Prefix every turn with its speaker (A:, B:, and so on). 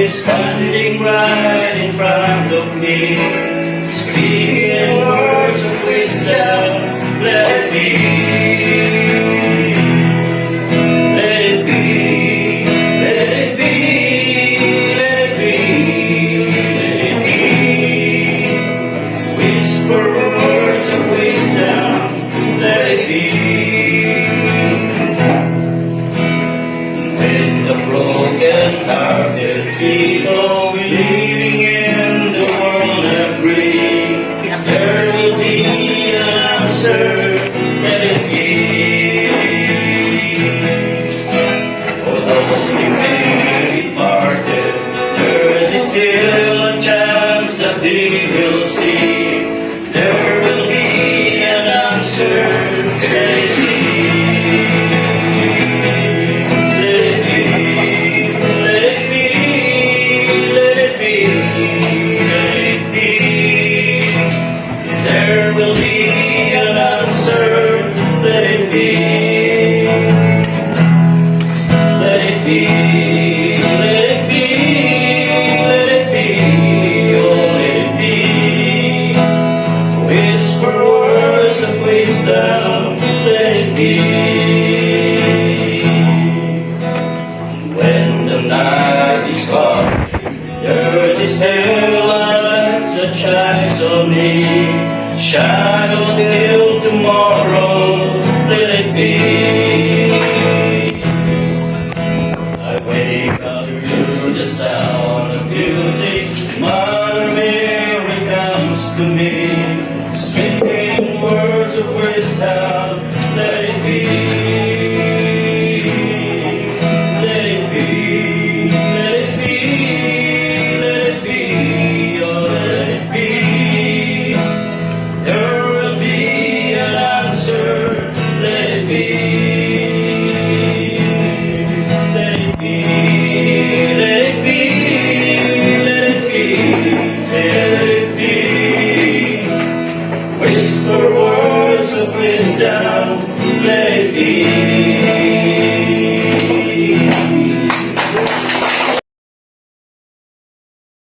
A: is standing right in front of me, speaking words of wisdom. Let it be, let it be, let it be, let it be, let it be. Whisper words of wisdom. Let it be. When the broken-hearted people living in the world agree, there will be an answer. Let it be. Although we may be parted, there is still a chance that they will see. There will be an answer. Let it be. There will be an answer. Let it be. Let it be. Let it be. Let it be. Oh, let it be. Whisper words of wisdom. Let it be. When the night is gone, there is still light that shines on me. Shadow till tomorrow, let it be. I wake up to the sound.